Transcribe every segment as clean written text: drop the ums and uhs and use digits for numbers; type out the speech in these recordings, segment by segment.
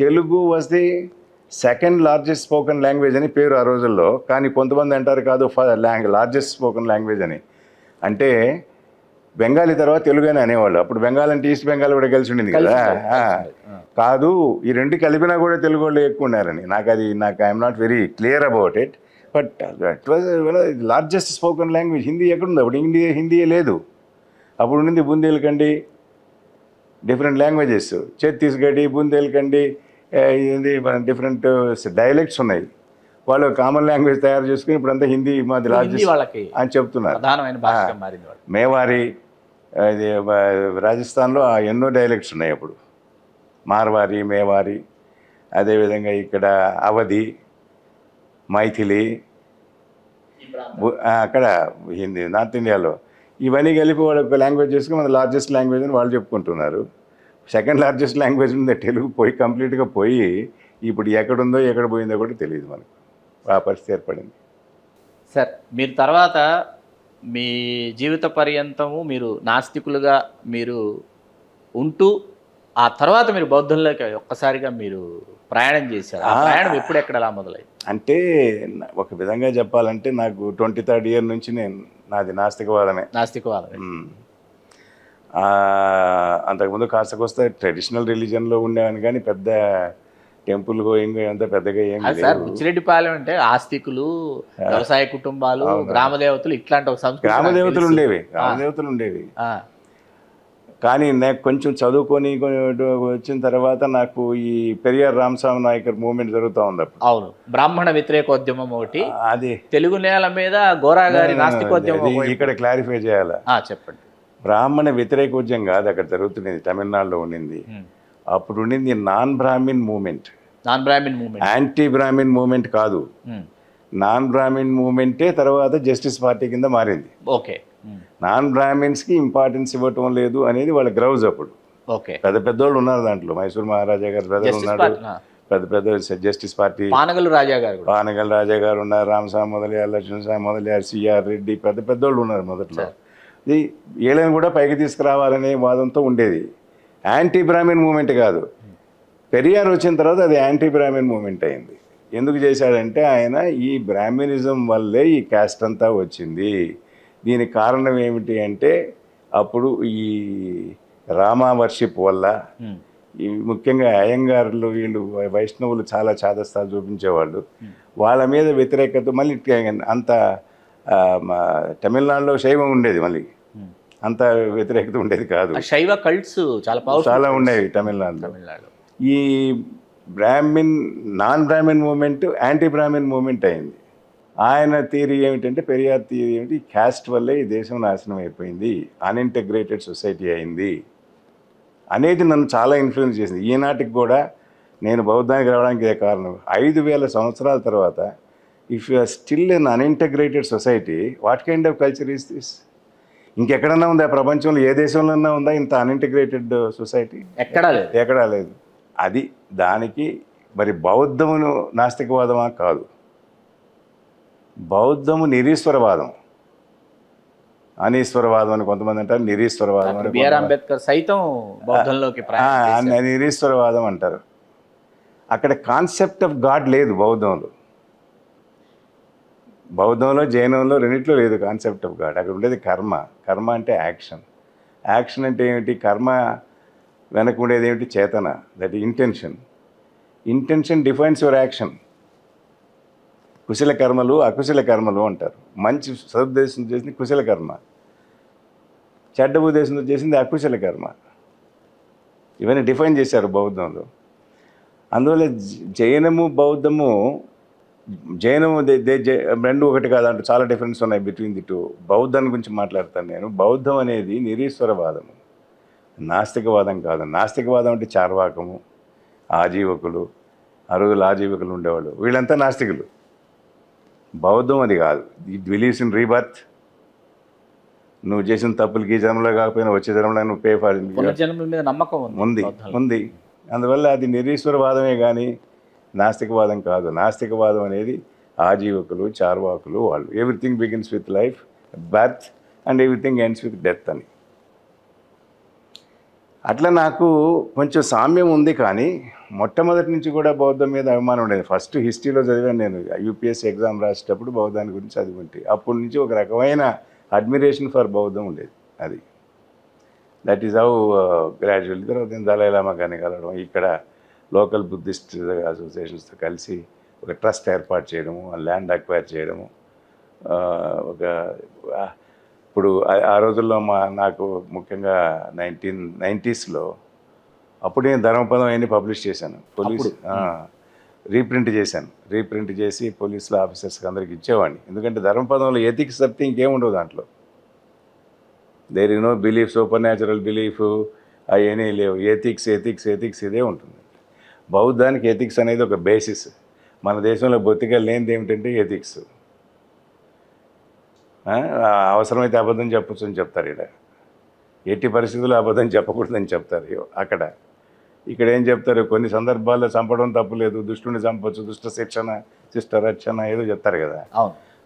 Telugu was the second largest spoken language అని పేరు ఆ రోజుల్లో. కానీ కొంతమంది అంటారు కాదు లార్జెస్ట్ స్పోకెన్ లాంగ్వేజ్ అని. అంటే బెంగాలీ తర్వాత తెలుగు అని అనేవాళ్ళు. అప్పుడు బెంగాల్ అంటే ఈస్ట్ బెంగాల్ కూడా కలిసి ఉండింది కదా. కాదు, ఈ రెండు కలిపినా కూడా తెలుగు వాళ్ళు ఎక్కువ ఉన్నారని. నాకు I'm not very clear about it. But it was largest spoken language. Hindi ఎక్కడుంది అప్పుడు? హిందీయే లేదు అప్పుడు. ఉండింది బుందేల్ఖండి, డిఫరెంట్ లాంగ్వేజెస్, ఛత్తీస్గఢీ, బుందేల్ఖండి, ఇది డిఫరెంట్ డైలెక్ట్స్ ఉన్నాయి. వాళ్ళు కామన్ లాంగ్వేజ్ తయారు చేసుకుని ఇప్పుడు అంతా హిందీ మాది లార్జెస్ట్ అని చెప్తున్నారు. మేవారి, ఇది రాజస్థాన్లో ఎన్నో డైలెక్ట్స్ ఉన్నాయి అప్పుడు. మార్వారి, మేవారి, అదేవిధంగా ఇక్కడ అవధి, మైథిలి, అక్కడ హిందీ నార్త్ ఇండియాలో. ఇవన్నీ కలిపి వాళ్ళు ఒక లాంగ్వేజ్ చేసుకుని మన లార్జెస్ట్ లాంగ్వేజ్ అని వాళ్ళు చెప్పుకుంటున్నారు. సెకండ్ లార్జెస్ట్ లాంగ్వేజ్ ఉంది తెలుగు పోయి, కంప్లీట్గా పోయి ఇప్పుడు ఎక్కడుందో ఎక్కడ పోయిందో కూడా తెలియదు మనకు. ఆ పరిస్థితి ఏర్పడింది. సార్, మీరు తర్వాత మీ జీవిత పర్యంతము మీరు నాస్తికులుగా మీరు ఉంటూ ఆ తర్వాత మీరు బౌద్ధంలోకి ఒక్కసారిగా మీరు ప్రయాణం చేశారు. ఆ ప్రయాణం ఎప్పుడు ఎక్కడ ఎలా మొదలైంది? అంటే ఒక విధంగా చెప్పాలంటే నాకు 23rd year నుంచి నాది నాస్తికవాదమే. అంతకుముందు కాస్త ట్రెడిషనల్ రిలీజన్లో ఉండేవాని, కానీ పెద్ద టెంపుల్ గోయింగ్ అంతా పెద్దగా ఏం లేదు. సార్, బుచ్చిరెడ్డిపాలెం అంటే ఆస్తికులు, వ్యవసాయ కుటుంబాలు, గ్రామదేవతలు, ఇట్లాంటి ఒక సంస్కృతి. గ్రామదేవతలు ఉండేవి. కానీ నాకు కొంచెం చదువుకొని వచ్చిన తర్వాత నాకు ఈ పెరియార్ రామస్వామి నాయకర్ మూవ్మెంట్ జరుగుతూ ఉంది అప్పుడు. అవును, బ్రాహ్మణ వ్యతిరేకోద్యమం ఒకటి, అది తెలుగు నేల మీద గోరా గారి నాస్తికోద్యమం. ఇక్కడ క్లారిఫై చేయాలా? చెప్పండి. బ్రాహ్మణ వ్యతిరేకోద్యమం కాదు అక్కడ జరుగుతున్నది, తమిళనాడులో ఉండింది. అప్పుడు ఉండింది non Brahmin movement. Anti Brahmin movement కాదు, నాన్ బ్రాహ్మిన్ మూవ్మెంటే తర్వాత జస్టిస్ పార్టీ కింద మారింది. ఓకే, నాన్ బ్రాహ్మిన్స్కి ఇంపార్టెన్స్ ఇవ్వటం లేదు అనేది వాళ్ళ గ్రౌజ్ అప్పుడు. పెద్ద పెద్దోళ్ళు ఉన్నారు దాంట్లో. మైసూర్ మహారాజా గారు బ్రదర్ ఉన్నాడు, పెద్ద జస్టిస్ పార్టీ. పానగల్ రాజా గారు ఉన్నారు, రామస్వామి మొదలయ్యారు, లక్ష్మణస్వామి మొదలయ్యారు, సిఆర్ రెడ్డి, పెద్దోళ్ళు ఉన్నారు మొదట్లో. ఇది వీళ్ళని కూడా పైకి తీసుకురావాలనే వాదంతో ఉండేది. యాంటీ బ్రాహ్మిన్ మూవ్మెంట్ కాదు. పెరియార్ వచ్చిన తర్వాత అది యాంటీ బ్రాహ్మిన్ మూవ్మెంట్ అయింది. ఎందుకు చేశాడంటే ఆయన ఈ బ్రాహ్మినిజం వల్లే ఈ క్యాస్ట్ అంతా వచ్చింది. దీనికి కారణం ఏమిటి అంటే అప్పుడు ఈ రామా వర్షిప్ వల్ల, ఈ ముఖ్యంగా అయ్యంగారులు, వీళ్ళు వైష్ణవులు చాలా చాదస్తాలు చూపించేవాళ్ళు. వాళ్ళ మీద వ్యతిరేకత మళ్ళీ అంత తమిళనాడులో శైవం ఉండేది, మళ్ళీ అంత వ్యతిరేకత ఉండేది కాదు. శైవ కల్ట్స్ చాలా ఉండేవి తమిళనాడులో. ఈ non Brahmin movement anti Brahmin movement అయింది. ఆయన థియరీ ఏమిటంటే, పెరియార్ థియరీ ఏమిటి, క్యాస్ట్ వల్లే ఈ దేశం నాశనం అయిపోయింది, అన్ఇంటగ్రేటెడ్ సొసైటీ అయింది అనేది నన్ను చాలా ఇన్ఫ్లుయెన్స్ చేసింది. ఈనాటికి కూడా నేను బౌద్ధానికి రావడానికి ఇదే కారణం. 5000 సంవత్సరాల తర్వాత if you are still in unintegrated society, what kind of culture is this? ఇంకెక్కడన్నా ఉందా ప్రపంచంలో? ఏ దేశంలోన్నా ఉందా ఇంత అన్ఇంటగ్రేటెడ్ సొసైటీ? ఎక్కడా లేదు. అది దానికి మరి బౌద్ధమును నాస్తికవాదమా? కాదు, బౌద్ధము నిరీశ్వరవాదం. అనీశ్వరవాదం అని కొంతమంది అంటారు, నిరీశ్వరవాదం అని. బిఆర్ అంబేద్కర్ సైతం బౌద్ధంలోకి నిరీశ్వరవాదం అంటారు. అక్కడ కాన్సెప్ట్ ఆఫ్ గాడ్ లేదు బౌద్ధంలో, జైనంలో రెండిట్లో లేదు కాన్సెప్ట్ ఆఫ్ గాడ్. అక్కడ ఉండేది కర్మ. కర్మ అంటే యాక్షన్. యాక్షన్ అంటే ఏమిటి? కర్మ వెనక ఉండేది ఏమిటి? చేతన, that intention defines your action. కుశల కర్మలు, అకుశల కర్మలు అంటారు. మంచి సదుద్దేశం చేసింది కుశల కర్మ, చెడ్డ ఉద్దేశంతో చేసింది అకుశల కర్మ. ఇవన్నీ డిఫైన్ చేశారు బౌద్ధంలో. అందువల్ల జైనము బౌద్ధము, రెండు ఒకటి కాదంటూ చాలా డిఫరెన్స్ ఉన్నాయి బిట్వీన్ ది టూ. బౌద్ధాన్ని గురించి మాట్లాడతాను నేను. బౌద్ధం అనేది నిరీశ్వరవాదము, నాస్తికవాదం కాదు. నాస్తికవాదం అంటే చార్వాకము, ఆజీవకులు, అరుగులు ఆజీవకులు ఉండేవాళ్ళు, వీళ్ళంతా నాస్తికులు. బౌద్ధం అది కాదు. It believes in rebirth. నువ్వు చేసిన తప్పులకి ఈ జన్మలో కాకపోయినా వచ్చే జన్మలో నువ్వు పే ఫర్ నమ్మకం ఉంది. అందువల్ల అది నిరీశ్వరవాదమే కానీ నాస్తికవాదం కాదు. నాస్తికవాదం అనేది ఆజీవకులు, చార్వాకులు, వాళ్ళు. Everything begins with life, birth, and everything ends with death అని. అట్లా నాకు కొంచెం సామ్యం ఉంది, కానీ మొట్టమొదటి నుంచి కూడా బౌద్ధం మీద అభిమానం ఉండేది. ఫస్ట్ హిస్టరీలో చదివాను నేను, యూపీఎస్సీ ఎగ్జామ్ రాసేటప్పుడు బౌద్ధాన్ని గురించి చదివింటి. అప్పటి నుంచి ఒక రకమైన అడ్మిరేషన్ ఫర్ బౌద్ధం ఉండేది. అది దట్ ఈస్ హౌ గ్రాడ్యువల్. తర్వాత నేను దలై లామా గారిని కలవడం, ఇక్కడ లోకల్ బుద్ధిస్ట్ అసోసియేషన్స్తో కలిసి ఒక ట్రస్ట్ ఏర్పాటు చేయడము, ల్యాండ్ అక్వైర్ చేయడము. ఒక ఇప్పుడు ఆ రోజుల్లో నాకు ముఖ్యంగా 1990s అప్పుడు నేను ధర్మపదం అన్నీ పబ్లిష్ చేశాను. పోలీస్ రీప్రింట్ చేశాను. రీప్రింట్ చేసి పోలీసుల ఆఫీసర్స్కి అందరికి ఇచ్చేవాడిని. ఎందుకంటే ధర్మపదంలో ఎథిక్స్ తప్పితే ఇంకేముండవు దాంట్లో. There is no belief, supernatural belief అవన్నీ లేవు. ఎథిక్స్ ఇదే ఉంటుంది. బౌద్ధానికి ఎథిక్స్ అనేది ఒక బేసిస్. మన దేశంలో బొత్తిగా లేనిది ఏమిటంటే ఎథిక్స్. అవసరమైతే అబద్ధం చెప్పొచ్చు అని చెప్తారు. ఇక్కడ ఎట్టి పరిస్థితుల్లో అబద్ధం చెప్పకూడదని చెప్తారు. ఇక్కడ ఏం చెప్తారు, కొన్ని సందర్భాల్లో చంపడం తప్పులేదు, దుష్టుని చంపొచ్చు, దుష్ట శిక్షణ, శిష్ట రక్షణ ఏదో చెప్తారు కదా.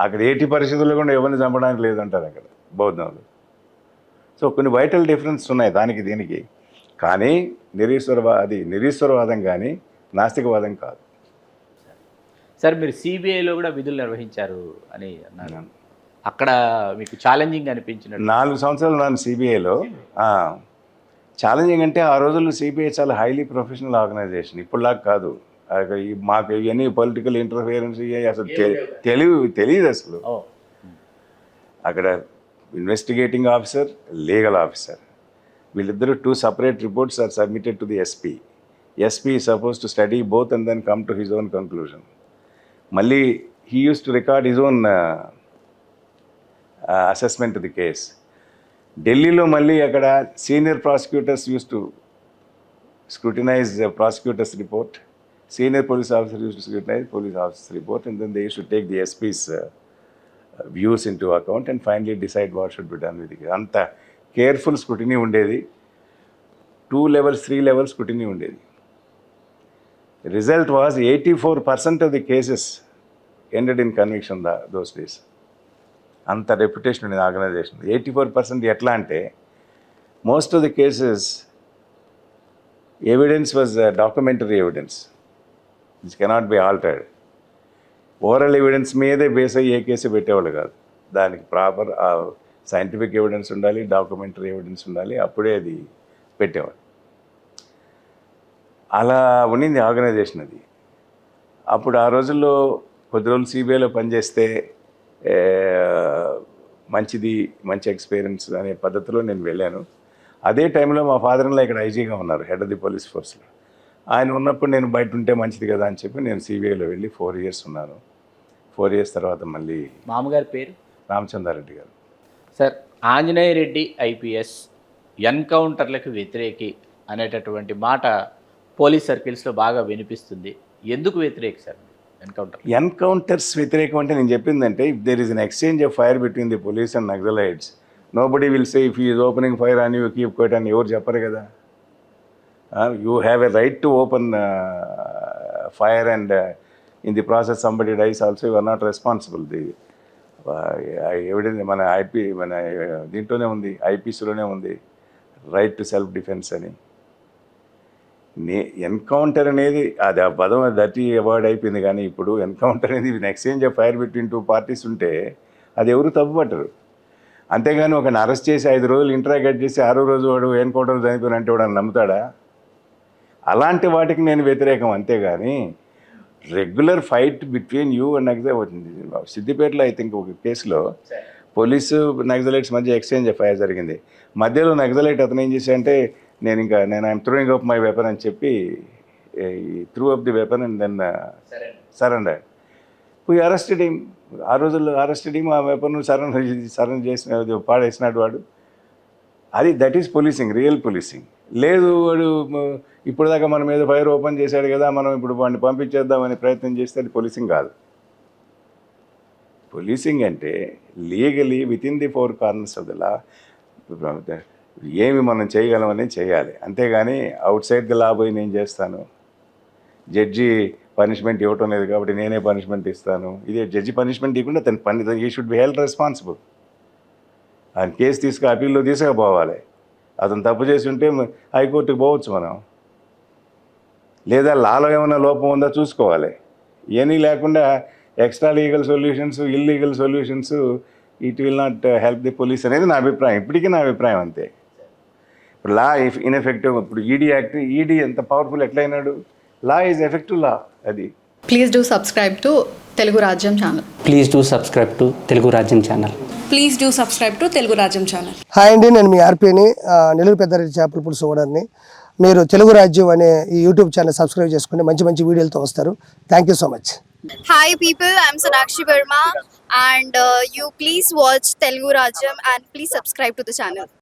అక్కడ ఎట్టి పరిస్థితుల్లో కూడా ఎవరిని చంపడానికి లేదంటారు అక్కడ బౌద్ధంలో. సో కొన్ని వైటల్ డిఫరెన్స్ ఉన్నాయి దానికి దీనికి. కానీ నిరీశ్వరవాదం కానీ నాస్తికవాదం కాదు. సార్ మీరు సిబిఐలో కూడా విధులు నిర్వహించారు అని అన్నారు. అక్కడ మీకు ఛాలెంజింగ్ అనిపించిన 4 సంవత్సరాలు నన్ను సిబిఐలో. ఛాలెంజింగ్ అంటే ఆ రోజుల్లో సిబిఐ చాలా హైలీ ప్రొఫెషనల్ ఆర్గనైజేషన్. ఇప్పుడులాగా కాదు. మాకు ఇవన్నీ పొలిటికల్ ఇంటర్ఫియరెన్స్ అసలు తెలియదు అసలు. అక్కడ ఇన్వెస్టిగేటింగ్ ఆఫీసర్, లీగల్ ఆఫీసర్, వీళ్ళిద్దరూ 2 separate reports are submitted to the SP. SP is supposed to study both and then come to his own conclusion. మళ్ళీ he used to record his own assessment of the case. ఢిల్లీలో మళ్ళీ అక్కడ senior prosecutors use to scrutinise prosecutors report, senior police officer use to scrutinise police officer report, and then they use to take the SP's views into account and finally decide what should be done with it. అంత careful scrutiny ఉండేది. 2 levels 3 levels scrutiny ఉండేది. Result was 84% of the cases ended in conviction those days. అంత reputation ఉండేది organisation. 84% ఎట్లా అంటే most of the cases evidence was documentary evidence which cannot be altered. Oral evidence మీదే base అయ్యి ఏ case పెట్టేవాళ్ళు కాదు. దానికి ప్రాపర్ సైంటిఫిక్ ఎవిడెన్స్ ఉండాలి, డాక్యుమెంటరీ ఎవిడెన్స్ ఉండాలి, అప్పుడే అది పెట్టేవాడు. అలా ఉండింది ఆర్గనైజేషన్ అది. అప్పుడు ఆ రోజుల్లో కొద్ది రోజులు సిబిఐలో పనిచేస్తే మంచి ఎక్స్పీరియన్స్ అనే పద్ధతిలో నేను వెళ్ళాను. అదే టైంలో మా ఫాదర్లో ఇక్కడ ఐజీగా ఉన్నారు, హెడ్ ఆఫ్ ది పోలీస్ ఫోర్స్లో. ఆయన ఉన్నప్పుడు నేను బయట ఉంటే మంచిది కదా అని చెప్పి నేను సిబిఐలో వెళ్ళి 4 years ఉన్నాను. 4 years తర్వాత మళ్ళీ. మామగారి పేరు? రామచంద్రారెడ్డి గారు. సార్, ఆంజనేయ రెడ్డి ఐపీఎస్ ఎన్కౌంటర్లకు వ్యతిరేకి అనేటటువంటి మాట పోలీస్ సర్కిల్స్లో బాగా వినిపిస్తుంది. ఎందుకు వ్యతిరేక సార్ ఎన్కౌంటర్స్ వ్యతిరేకం అంటే నేను చెప్పిందంటే, if there is an exchange of fire between the police and Naxalites, nobody will say if he is opening fire అని యూ కీప్ క్వైట్ అని ఎవరు చెప్పరు కదా. You have a right to open fire and in the process somebody dies also, you are not responsible. The evidence మన దీంట్లోనే ఉంది, ఐపీసీలోనే ఉంది, రైట్ టు సెల్ఫ్ డిఫెన్స్ అని. ఎన్కౌంటర్ అనేది అది ఆ పదం దట్టి అవాయిడ్ అయిపోయింది. కానీ ఇప్పుడు ఎన్కౌంటర్ అనేది exchange of fire between 2 parties ఉంటే అది ఎవరు తప్పుపట్టరు. అంతేగాని ఒకరిని అరెస్ట్ చేసి 5 రోజులు ఇంటరాగేట్ చేసి 6వ రోజు వాడు ఎన్కౌంటర్ చనిపోయినంటే వాడు నమ్ముతాడా? అలాంటి వాటికి నేను వ్యతిరేకం. అంతేగాని regular fight between you and Naxalite, సిద్దిపేటలో ఐ థింక్ ఒక కేసులో పోలీసు నక్సలైట్స్ మధ్య ఎక్స్చేంజ్ ఆఫ్ ఫైర్ జరిగింది. మధ్యలో నక్సలైట్ అతను ఏం చేశాడంటే, నేను I'm throwing up my weapon అని చెప్పి threw up the weapon and then surrender. We arrested him. ఆ రోజుల్లో అరెస్టెడ్ హిమ్. ఆ వెపన్ సరెండర్ చేసిన పాడేసినాడు వాడు. That is policing, real policing. లేదు వాడు ఇప్పుడు దాకా మన మీద ఫైర్ ఓపెన్ చేశాడు కదా, మనం ఇప్పుడు వాడిని పంపించేద్దామని ప్రయత్నం చేస్తే అది పోలీసింగ్ కాదు. పోలీసింగ్ అంటే legally with in the 4 corners of the law ఏమి మనం చేయగలమని చేయాలి. అంతేగాని అవుట్ సైడ్ ది లా పోయి నేను చేస్తాను, జడ్జి పనిష్మెంట్ ఇవ్వటం లేదు కాబట్టి నేనే పనిష్మెంట్ ఇస్తాను, ఇదే జడ్జి పనిష్మెంట్ ఇవ్వకుండా తన ఈ షుడ్ బి హెల్డ్ రెస్పాన్సిబుల్. ఆయన కేసు అప్పీల్లో తీసుకుపోవాలి. అతను తప్పు చేసి ఉంటే హైకోర్టుకి పోవచ్చు మనం, లేదా లాలో ఏమైనా లోపం ఉందా చూసుకోవాలి. ఇవన్నీ లేకుండా extra legal solutions, illegal solutions, it will not help the police అనేది నా అభిప్రాయం. ఇప్పటికీ నా అభిప్రాయం అంతే. ఇప్పుడు లా ఇన్ఎఫెక్టివ్. ఇప్పుడు ఈడీ యాక్ట్, ఈడీ ఎంత పవర్ఫుల్ ఎట్లయినాడు? Law is effective law. అది Please do subscribe to Telugu Rajyam channel. Please do subscribe to Telugu Rajyam channel. Please do subscribe to Telugu Rajyam channel. Hi అండి, నేను మీ ఆర్పీని, నెల్లూరు పెద్దారెడ్డి చేపల పులుసు ఓనర్ని. మీరు తెలుగు రాజ్యం అనే ఈ యూట్యూబ్ ఛానల్ సబ్స్క్రైబ్ చేసుకుని మంచి మంచి వీడియోలతో వస్తారు. Thank you so much. Hi people, I'm Sonakshi Verma and you please watch Telugu Rajyam and please subscribe to the channel.